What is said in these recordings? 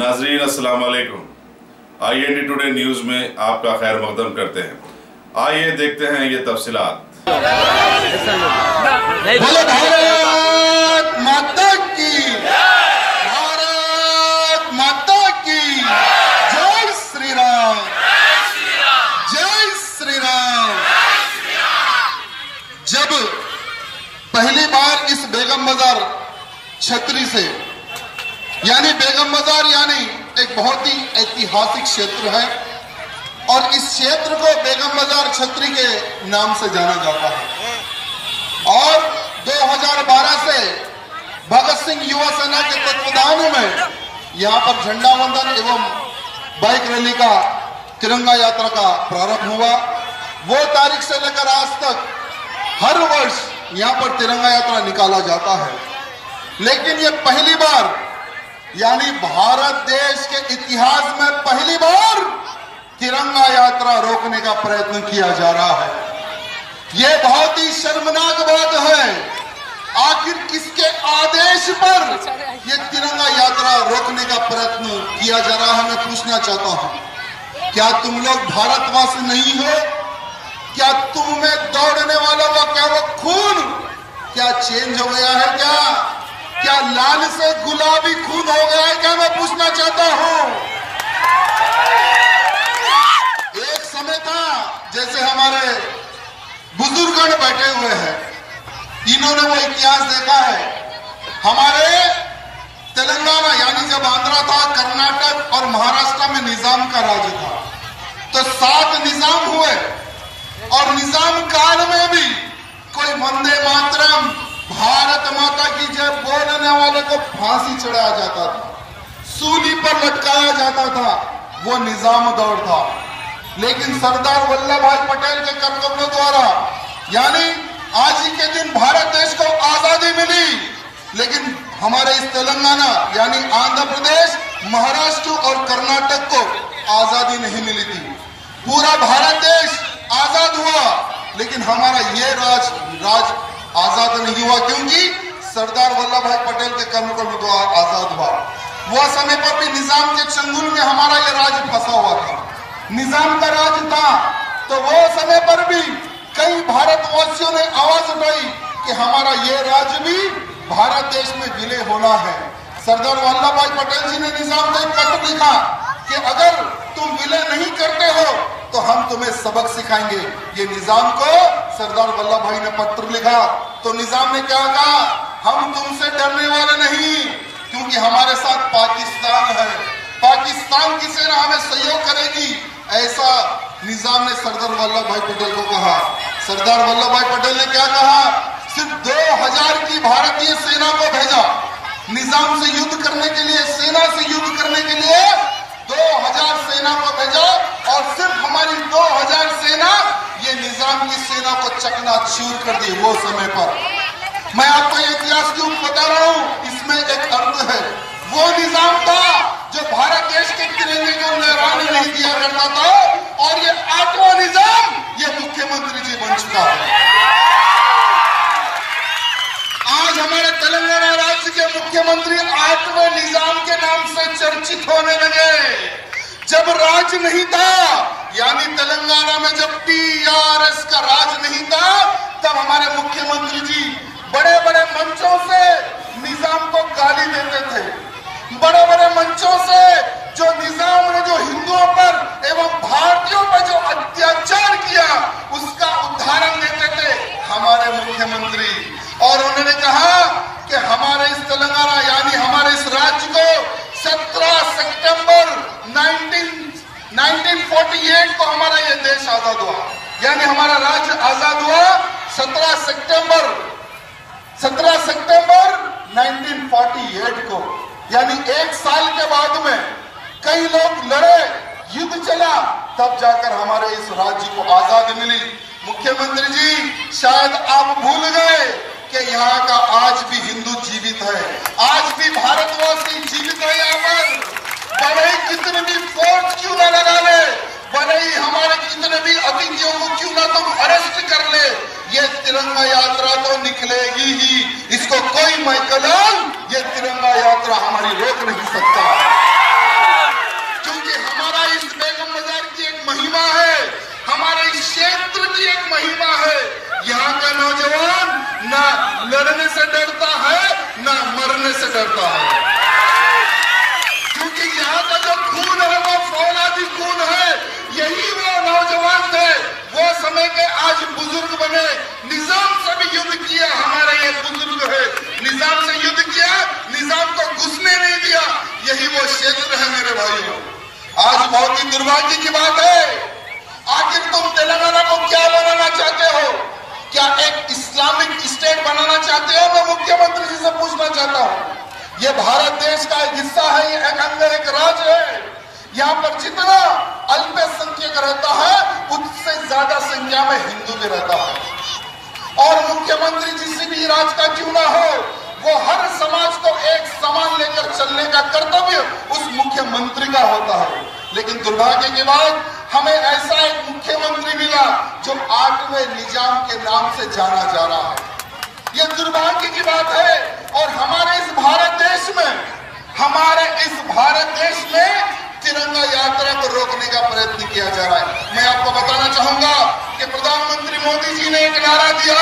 नाजरीन अस्सलाम वालेकुम। IND टुडे न्यूज़ में आपका खैर मकदम करते हैं। आइए देखते हैं ये तफसीलात। भारत माता की, भारत माता की जय श्री राम, जय श्री राम। जब पहली बार इस बेगम बाजार छतरी से, यानी बेगम बाजार यानी एक बहुत ही ऐतिहासिक क्षेत्र है और इस क्षेत्र को बेगम बाजार छतरी के नाम से जाना जाता है। और 2012 से भगत सिंह युवा सेना के तत्वाधान में यहाँ पर झंडा वंदन एवं बाइक रैली का तिरंगा यात्रा का प्रारंभ हुआ। वो तारीख से लेकर आज तक हर वर्ष यहाँ पर तिरंगा यात्रा निकाला जाता है, लेकिन ये पहली बार यानी भारत देश के इतिहास में पहली बार तिरंगा यात्रा रोकने का प्रयत्न किया जा रहा है। यह बहुत ही शर्मनाक बात है। आखिर किसके आदेश पर यह तिरंगा यात्रा रोकने का प्रयत्न किया जा रहा है, मैं पूछना चाहता हूं। क्या तुम लोग भारतवासी नहीं हो? क्या तुम में दौड़ने वालों का क्या वो खून क्या चेंज हो गया है? क्या लाल से गुलाबी खून हो गया है? क्या मैं पूछना चाहता हूं। एक समय था जैसे हमारे बुजुर्गण बैठे हुए हैं, इन्होंने वो इतिहास देखा है। हमारे तेलंगाना यानी जब आंध्रा था, कर्नाटक और महाराष्ट्र में निजाम का राज था, तो 7 निजाम हुए और निजाम काल में भी कोई वंदे मातरम भारत माता की जय बोलने वाले को फांसी चढ़ाया जाता था, सूली पर लटकाया जाता था। वो निजाम दौर था। लेकिन सरदार वल्लभ भाई पटेल के कर्तव्यों द्वारा यानी आज ही के दिन भारत देश को आजादी मिली, लेकिन हमारे इस तेलंगाना यानी आंध्र प्रदेश, महाराष्ट्र और कर्नाटक को आजादी नहीं मिली थी। पूरा भारत देश आजाद हुआ, लेकिन हमारा ये राज आजाद नहीं हुआ, क्योंकि सरदार वल्लभ भाई पटेल के कर्तव्यों द्वारा आजाद हुआ। वह समय पर भी निजाम के चंगुल में हमारा यह राज फंसा हुआ था। निजाम का राज था, तो वो समय पर भी कई भारतवासियों ने आवाज उठाई कि हमारा ये राज्य भी भारत देश में विलय होना है। सरदार वल्लभ भाई पटेल जी ने निजाम को एक पत्र लिखा कि अगर तुम विलय नहीं करते हो तो हम तुम्हें सबक सिखाएंगे। ये निजाम को सरदार वल्लभ भाई ने पत्र लिखा, तो निजाम ने क्या कहा, हम तुमसे डरने वाले नहीं, क्योंकि हमारे साथ पाकिस्तान है, पाकिस्तान की सेना हमें सहयोग करेगी। ऐसा निजाम ने सरदार वल्लभ भाई पटेल को कहा। सरदार वल्लभ भाई पटेल ने क्या कहा, सिर्फ 2000 की भारतीय सेना को भेजा निजाम से युद्ध करने के लिए, सेना से युद्ध करने के लिए 2000 सेना को भेजा और सिर्फ हमारी 2000 सेना ये निजाम की सेना को चकनाचूर कर दी। वो समय पर मैं आपको ये इतिहास क्यों बता रहा हूं, इसमें एक अर्थ है। वो निजाम था जो भारत देश के तिरंगे को लहराने नहीं दिया करता था, और ये 8वां निजाम ये मुख्यमंत्री जी बन चुका है। आज हमारे तेलंगाना राज्य के मुख्यमंत्री 8वें निजाम के नाम से चर्चित होने लगे। जब राज नहीं था, यानी तेलंगाना में जब TRS का राज नहीं था, तब हमारे मुख्यमंत्री जी बड़े बड़े मंचों से निजाम को गाली देते थे। बड़े बड़े मंचों से जो निजाम ने जो हिंदुओं पर एवं भारतीयों पर जो अत्याचार किया, उसका उदाहरण देते थे हमारे मुख्यमंत्री। और उन्होंने कहा कि हमारे इस तेलंगाना यानी हमारे इस राज्य को 17 सितंबर 1948 को हमारा ये देश आजाद हुआ, यानी हमारा राज्य आजाद हुआ 17 सितंबर 1948 को। यानी 1 साल के बाद में कई लोग लड़े, युद्ध चला, तब जाकर हमारे इस राज्य को आजादी मिली। मुख्यमंत्री जी शायद आप भूल गए कि यहाँ का आज भी हिंदू जीवित है, आज भी भारतवासी जीवित है। यहाँ पर भले ही कितने भी फोर्स क्यों ना लगा ले, भले ही हमारे कितने भी अतिथियों को क्यों ना तुम अरेस्ट कर ले, ये तिरंगा यात्रा तो निकलेगी ही। इसको कोई मैकलाल ये तिरंगा यात्रा हमारी रोक नहीं सकता। यही वो क्षेत्र है मेरे भाइयों। आज बहुत ही दुर्भाग्य की बात है, आखिर तुम तेलंगाना को क्या बनाना चाहते हो? क्या एक इस्लामिक स्टेट बनाना चाहते हो? मैं मुख्यमंत्री जी से पूछना चाहता हूँ। ये भारत देश का एक हिस्सा है, ये एक अंग, एक राज्य है। यहाँ पर जितना अल्पसंख्यक रहता है उससे ज्यादा संख्या में हिंदू भी रहता है। और मुख्यमंत्री किसी भी राज्य का क्यों ना हो, वो हर समाज को एक समान लेकर चलने का कर्तव्य उस मुख्यमंत्री का होता है। लेकिन दुर्भाग्य की बात, हमें ऐसा एक मुख्यमंत्री मिला जो 8वें निजाम के नाम से जाना जा रहा है। यह दुर्भाग्य की बात है। और हमारे इस भारत देश में तिरंगा यात्रा को रोकने का प्रयत्न किया जा रहा है। मैं आपको बताना चाहूंगा कि प्रधानमंत्री मोदी जी ने एक नारा दिया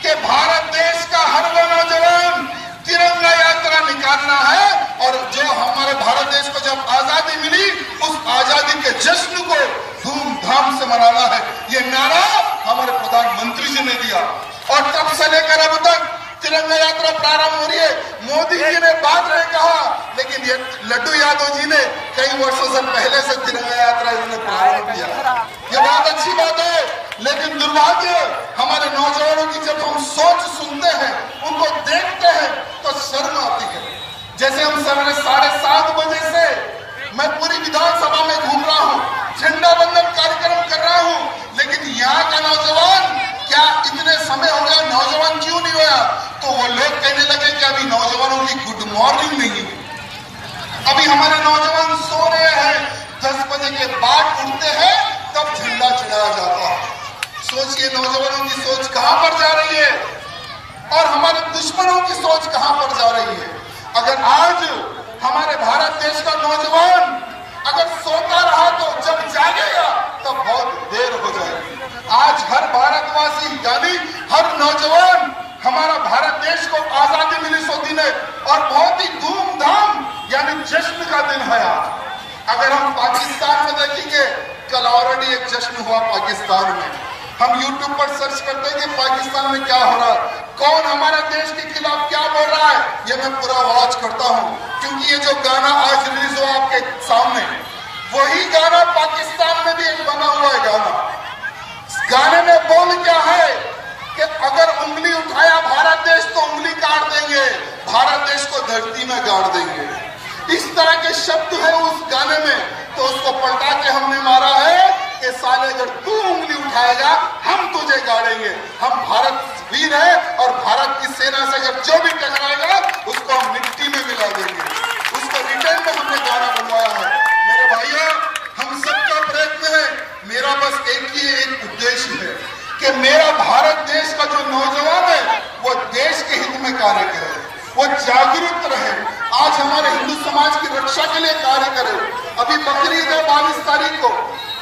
कि भारत देश का हर वो नौजवान तिरंगा यात्रा निकालना है, और जो हमारे भारत देश को जब आजादी मिली उस आजादी के जश्न को धूमधाम से मनाना है। ये नारा हमारे प्रधानमंत्री जी ने दिया, और तब से लेकर अब तक तिरंगा यात्रा प्रारंभ हो रही है। मोदी जी ने बात नहीं कहा, लेकिन ये लड्डू यादव जी ने कई वर्षों से पहले से तिरंगा यात्रा इन्होंने प्रारंभ किया। ये बहुत अच्छी बात है, लेकिन दुर्भाग्य हमारे नौजवानों की जब हम सोच सुनते हैं, उनको देखते हैं तो शर्म आती है। जैसे हम सवेरे 7:30 बजे से मैं पूरी विधानसभा में घूम रहा हूँ, झंडा वंदन कार्यक्रम कर रहा हूँ, लेकिन यहाँ का नौजवान, क्या इतने समय हो गया नौजवान क्यों नहीं हुआ? तो वो लोग कहने लगे कि अभी नौजवानों की गुड मॉर्निंग नहीं हुई, अभी हमारे नौजवान सो रहे हैं, 10 बजे के बाद उठते हैं तब झंडा चढ़ाया जाता है। सोचिए नौजवानों की सोच कहां पर जा रही है, और हमारे दुश्मनों की सोच कहां पर जा रही है। अगर आज हमारे भारत देश का नौजवान अगर सोता रहा तो जब जागेगा तब बहुत देर हो जाएगी। आज हर भारतवासी यानी हर नौजवान, हमारा भारत देश को आजादी मिली सो दिन है, और बहुत ही धूमधाम यानी जश्न का दिन है आज। अगर हम पाकिस्तान में देखेंगे, कल ऑलरेडी एक जश्न हुआ पाकिस्तान में। हम यूट्यूब पर सर्च करते हैं कि पाकिस्तान में क्या हो रहा है, कौन हमारे देश के खिलाफ क्या बोल रहा है, ये मैं पूरा वॉच करता हूँ। क्योंकि ये जो गाना आज रिलीज हुआ आपके सामने, वही गाना पाकिस्तान में भी एक बना हुआ है गाना। गाने में बोल क्या है कि अगर उंगली उठाया भारत देश तो उंगली काट देंगे, भारत देश को धरती में गाड़ देंगे। इस तरह के शब्द है उस गाने में। तो उसको पलटा के हमने मारा है कि साले अगर तू उंगली उठाएगा हम तुझे गाड़ेंगे। हम भारत वीर है, और भारत की सेना से अगर जो भी टकराएगा उसको हम मिट्टी में मिला देंगे। उसको रिटर्न में हमने गाना बनवाया है। मेरे भाइयों, हम सबका प्रयत्न है, मेरा बस एक ही एक उद्देश्य है कि मेरा भारत देश का जो नौजवान है वो देश के हित में कार्य करे, वो जागरूक रहे, आज हमारे हिंदू समाज की रक्षा के लिए कार्य करे। अभी बकरी ईद है 22 तारीख को।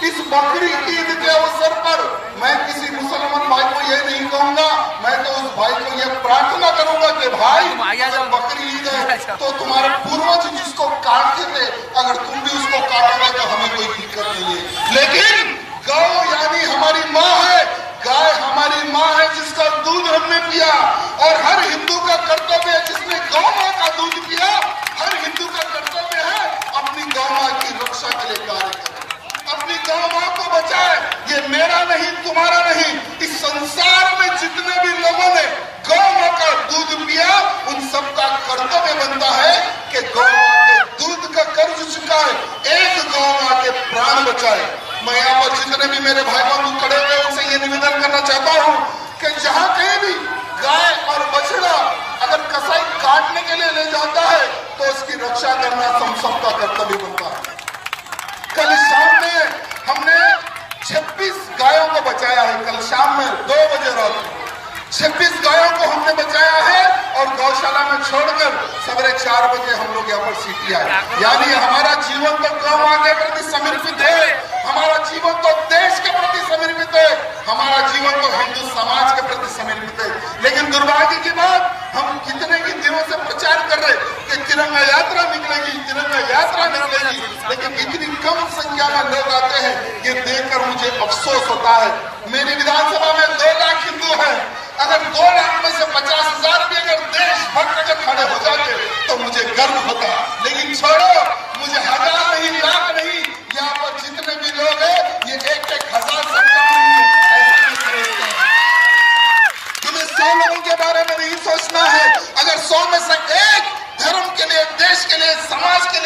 इस बकरी ईद के अवसर पर मैं किसी मुसलमान भाई को यह नहीं कहूंगा, मैं तो उस भाई को यह प्रार्थना करूंगा कि भाई अगर बकरी ईद है तो तुम्हारे पूर्वज जिसको काटते थे, अगर तुम भी उसको काटोगे तो हमें कोई दिक्कत नहीं है। लेकिन गौ यानी हमारी माँ है, गाय हमारी माँ है जिसका दूध हमने पिया, और हर हिंदू का कर्तव्य है जिसने गौ माँ का दूध पिया, हर हिंदू का कर्तव्य है अपनी गौ माँ की रक्षा के लिए कार्य करे, अपनी गौ माँ को बचाए। ये मेरा नहीं, तुम्हारा नहीं, इस संसार में जितने भी लोगों ने गौ माँ का दूध पिया उन सबका कर्तव्य बनता है कि गौ माँ के दूध का कर्ज चुकाए, एक गौ माँ के प्राण बचाए। मैं यहाँ पर जितने भी मेरे भाई बंधु खड़े हुए उनसे ये निवेदन करना चाहता हूँ कि जहाँ कहीं भी गाय और बछड़ा अगर कसाई काटने के लिए ले जाता है तो उसकी रक्षा करना हम सबका कर्तव्य बनता है। कल शाम में हमने 26 गायों को बचाया है। कल शाम में 2 बजे रात में 26 गायों को हमने बचाया है, और गौशाला में छोड़कर सवेरे 4 बजे हम लोग यहाँ पर सीटी आए। यानी हमारा जीवन तो गौ माँ के प्रति समर्पित है, हमारा जीवन तो देश के प्रति समर्पित है, हमारा जीवन तो हिंदू समाज के प्रति समर्पित है। लेकिन दुर्भाग्य की बात, हम कितने ही दिनों से प्रचार कर रहे कि तिरंगा यात्रा निकलेगी, तिरंगा यात्रा निकलेगी, लेकिन इतनी कम संख्या में लोग आते हैं, ये देखकर मुझे अफसोस होता है। मेरी विधानसभा में 2 लाख हिंदू हैं, अगर 2 लाख में से 50,000 भी अगर देशभक्त अगर खड़े हो जाते तो मुझे गर्व होता, लेकिन 6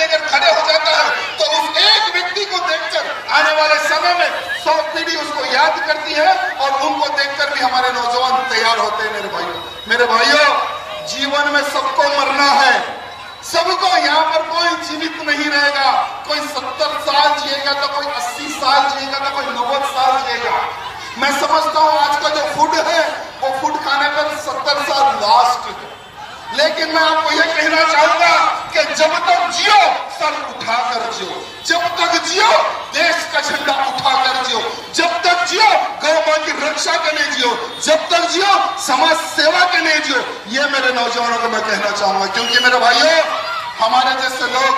अगर खड़े हो जाता है तो उस एक व्यक्ति को देखकर आने वाले समय में 100 पीढ़ी उसको याद करती है और उनको देखकर भी हमारे नौजवान तैयार होते हैं। मेरे भाइयों, जीवन में सबको मरना है, सबको। यहाँ पर कोई जीवित नहीं रहेगा। कोई 70 साल जिएगा तो कोई 80 साल जिएगा तो कोई 90 साल जिएगा। मैं समझता हूँ आज का जो फूड है वो फूड खाने पर 70 साल लास्ट है, लेकिन मैं आपको यह कहना चाहूंगा कि जब तक जियो सर उठाकर जियो, जब तक जियो देश का झंडा उठाकर जियो, जब तक जियो गौ मां की रक्षा के लिए जियो, जब तक जियो समाज सेवा के लिए जियो। ये मेरे नौजवानों को मैं कहना चाहूंगा, क्योंकि मेरे भाइयों, हमारे जैसे लोग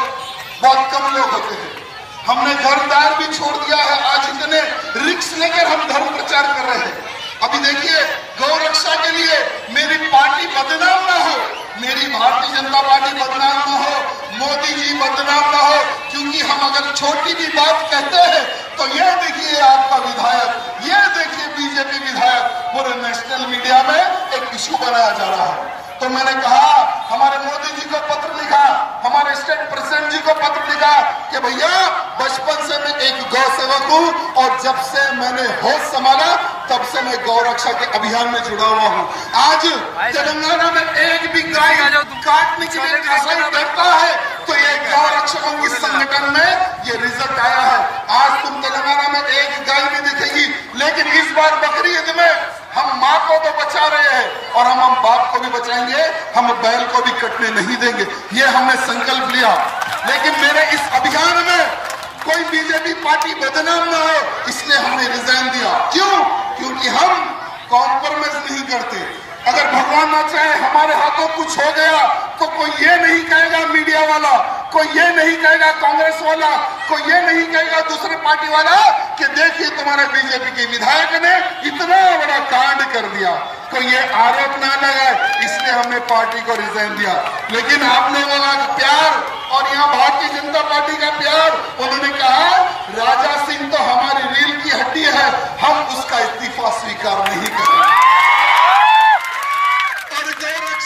बहुत कम लोग होते हैं। हमने घर द्वार भी छोड़ दिया है, आज इतने रिक्स लेकर हम धर्म प्रचार कर रहे हैं। अभी देखिए, गौ रक्षा के लिए मेरी पार्टी बदनाम ना हो, मेरी भारतीय जनता पार्टी बदनाम ना हो, मोदी जी बदनाम ना हो, क्योंकि हम अगर छोटी भी बात कहते हैं तो ये देखिए आपका विधायक, ये देखिए बीजेपी विधायक पूरे नेशनल मीडिया में एक इशू बनाया जा रहा है। तो मैंने कहा, हमारे मोदी जी को पत्र लिखा, हमारे स्टेट प्रेसिडेंट जी को पत्र लिखा कि भैया बचपन से मैं एक गौ सेवक हूँ और जब से मैंने होश संभाला तब से मैं गौ रक्षा के अभियान में जुड़ा हुआ हूँ। आज तेलंगाना में एक भी गाय काटने के लिए कसाई डरता है तो ये गौ रक्षकों की संगठन में ये रिजल्ट आया है। आज तुम तेलंगाना में एक गाय नहीं दिखेगी, लेकिन इस बार बकरी ईद में हम माँ को तो बचा रहे हैं और हम बाप को भी बचाएंगे, हम बैल को भी कटने नहीं देंगे। ये हमने संकल्प लिया। लेकिन मेरे इस अभियान में कोई बीजेपी पार्टी बदनाम ना हो, इसलिए हमने रिजाइन दिया। क्यों? क्योंकि हम कॉम्प्रोमाइज नहीं करते। अगर भगवान ना चाहे हमारे हाथों कुछ हो गया तो कोई ये नहीं कहेगा मीडिया वाला, कोई ये नहीं कहेगा कांग्रेस वाला, कोई ये नहीं कहेगा दूसरे पार्टी वाला कि देखिए तुम्हारे बीजेपी के विधायक ने इतना बड़ा कांड कर दिया, कोई ये आरोप ना लगाए, इसलिए हमने पार्टी को रिजाइन दिया। लेकिन आप लोगों का प्यार और यहाँ भारतीय जनता पार्टी का प्यार, उन्होंने कहा राजा सिंह तो हमारी रील की हड्डी है, हम उसका इस्तीफा स्वीकार नहीं करेंगे।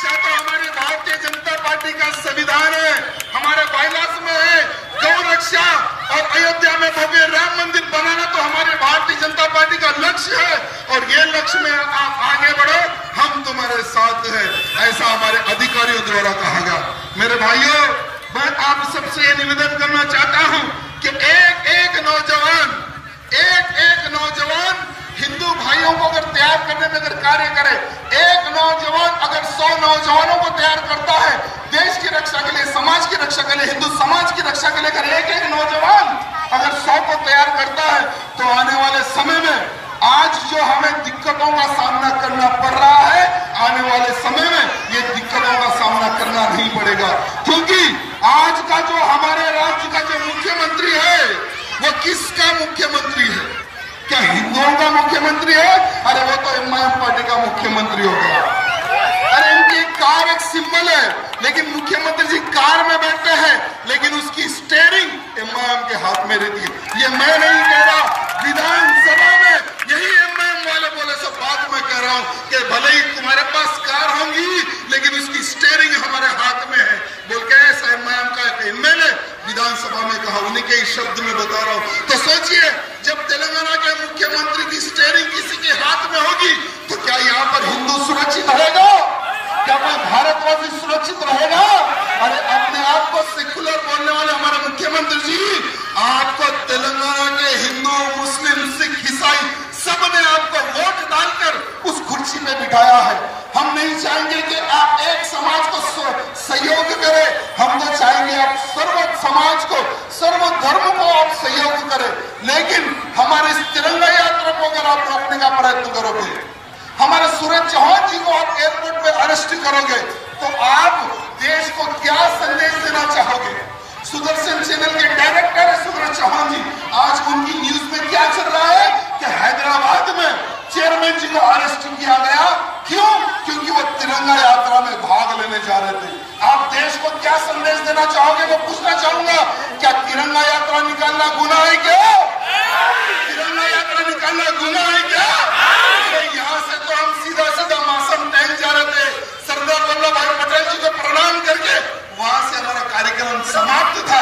तो हमारी भारतीय जनता पार्टी का संविधान है, हमारे बायलास में है गौ रक्षा और अयोध्या में भव्य राम मंदिर बनाना तो हमारे भारतीय जनता पार्टी का लक्ष्य है और ये लक्ष्य में आप आगे बढ़ो, हम तुम्हारे साथ हैं, ऐसा हमारे अधिकारियों द्वारा कहा गया। मेरे भाइयों, मैं आप सबसे ये निवेदन करना चाहता हूं कि एक एक नौजवान हिंदू भाइयों को अगर तैयार करने में अगर कार्य करे, एक नौजवान अगर 100 नौजवानों को तैयार करता है देश की रक्षा के लिए, समाज की रक्षा के लिए, हिंदू समाज की रक्षा के लिए, अगर एक नौजवान अगर 100 को तैयार करता है तो आने वाले समय में आज जो हमें दिक्कतों का सामना करना पड़ रहा है, आने वाले समय में ये दिक्कतों का सामना करना नहीं पड़ेगा। क्योंकि आज का जो हमारे राज्य का जो मुख्यमंत्री है वो किसका मुख्यमंत्री है? क्या हिंदुओं का मुख्यमंत्री है? अरे वो तो एमआईएम पार्टी का मुख्यमंत्री होगा। अरे इनकी कार एक सिंबल है, लेकिन मुख्यमंत्री जी कार में बैठते हैं, लेकिन उसकी स्टीयरिंग एमआईएम के हाथ में रहती है। ये मैं नहीं कह रहा, विधानसभा में यही एमआईएम वाले बोले, सब बात मैं कह रहा हूँ कि भले ही तुम्हारे पास कार होंगी लेकिन उसकी स्टीयरिंग हमारे हाथ में है, बोल के ऐसा एमआईएम का एक एमएलए विधानसभा में कहा, उन्हीं के शब्द में बता रहा हूँ। तो सोचिए, जब तेलंगाना के मुख्यमंत्री की स्टीयरिंग किसी के हाथ में होगी तो क्या यहाँ पर हिंदू सुरक्षित रहेगा? क्या कोई भारतवासी सुरक्षित रहेगा? अरे अपने आप को सेक्युलर बोलने वाले हमारे मुख्यमंत्री जी, आपको तेलंगाना के हिंदू, मुस्लिम, सिख, ईसाई सबने आपको वोट डालकर उस कुर्सी में बिठाया है। हम नहीं चाहेंगे कि आप एक समाज को सहयोग करें, हम तो चाहेंगे आप सर्व समाज को, सर्व धर्म को आप सहयोग करें। लेकिन हमारे इस तिरंगा यात्रा को अगर आप रोकने का प्रयत्न करोगे, हमारे सूरज चौहान जी को आप एयरपोर्ट पे अरेस्ट करोगे, तो आप देश को क्या संदेश देना चाहोगे? सुदर्शन चैनल के डायरेक्टर है सूरज चौहान जी, आज उनकी न्यूज में क्या चल रहा है कि हैदराबाद में चेयरमैन जी को अरेस्ट किया गया। क्यों? क्योंकि वो तिरंगा यात्रा में भाग लेने जा रहे थे। आप देश को क्या संदेश देना चाहोगे? मैं पूछना चाहूंगा, क्या तिरंगा यात्रा निकालना गुनाह है क्या? तिरंगा यात्रा निकालना गुनाह है क्या? यहाँ से तो हम सीधा सीधा मासम टैंक जा रहे थे, सरदार वल्लभ भाई पटेल जी को प्रणाम करके वहां से हमारा कार्यक्रम समाप्त था।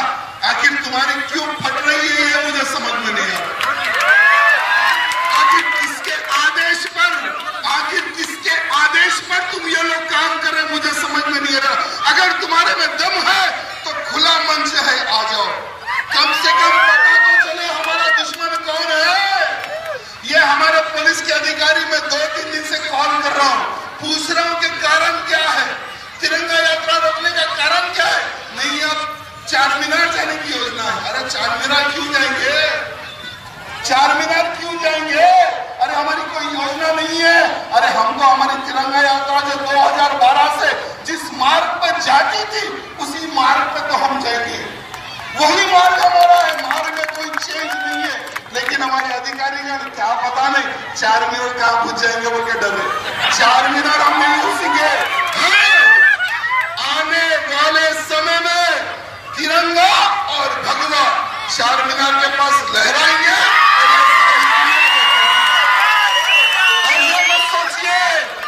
तुम्हारे में दम है तो खुला मंच है, आ जाओ। कम से कम पता तो चले हमारा दुश्मन कौन है। ये हमारे पुलिस के अधिकारी मैं 2-3 दिन से कॉल कर रहा हूँ, पूछ रहा हूँ कि कारण क्या है, तिरंगा यात्रा रोकने का कारण क्या है। नहीं, अब चार मीनार जाने की योजना है। अरे चार मीनार क्यों जाएंगे, चार मीनार क्यों जाएंगे? अरे हमारी कोई योजना नहीं है। अरे हमको हमारी तिरंगा यात्रा जो 2012 से जिस मार्ग पर जाती थी उसी मार्ग पे तो हम जाएंगे, वही मार्ग हमारा है, मार्ग में कोई चेंज नहीं है। लेकिन हमारे अधिकारीगण क्या पता नहीं चार मीनार कहाँ घुस जाएंगे वो के डर है। चार मीनार हम नहीं घुसेंगे। आने वाले समय में तिरंगा और भगवा चार मीनार के पास लहराएंगे। और ये मत सोचिए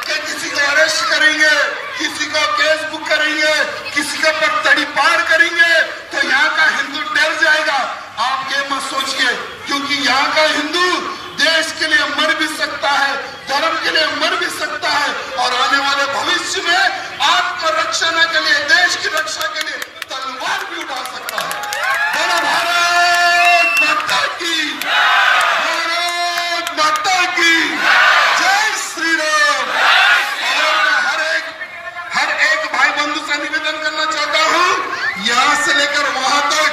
कि किसी को अरेस्ट करेंगे, किसी को केस बुक करेंगे, किसी के ऊपर तड़ीपार करेंगे तो यहाँ का हिंदू डर जाएगा। आप ये मत सोचिए, क्योंकि यहाँ का हिंदू देश के लिए मर भी सकता है, धर्म के लिए मर भी सकता है और आने वाले भविष्य में आत्मरक्षा के लिए, देश की रक्षा के लिए तलवार भी उठा सकता है। बोलो भारत माता की, भारत माता की जय श्री राम। और मैं हर एक भाई बंधु से निवेदन करना चाहता हूँ, यहाँ से लेकर वहां तक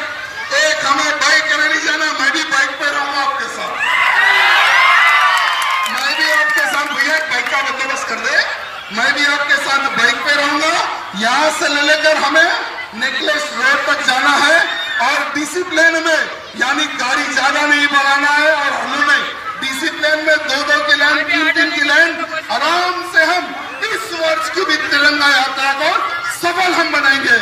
एक हमें बाइक करने नहीं जाना। मैं भी बाइक पे रहूंगा आपके साथ, मैं भी आपके साथ। भैया बाइक का बंदोबस्त कर दे, मैं भी आपके साथ बाइक पे रहूंगा। यहाँ से ले लेकर हमें नेकलेस रोड तक जाना है और डिसिप्लिन में, यानी गाड़ी ज्यादा नहीं बढ़ाना है और हमें डिसिप्लिन में 2-2 की लाइन, 3-3 की लाइन, आराम से हम इस वर्ष की भी तिरंगा यात्रा को सफल हम बनाएंगे।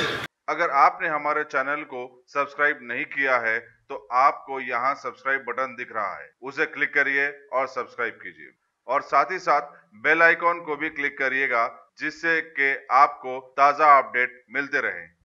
अगर आपने हमारे चैनल को सब्सक्राइब नहीं किया है तो आपको यहाँ सब्सक्राइब बटन दिख रहा है, उसे क्लिक करिए और सब्सक्राइब कीजिए और साथ ही साथ बेल आइकॉन को भी क्लिक करिएगा, जिससे कि आपको ताज़ा अपडेट मिलते रहें।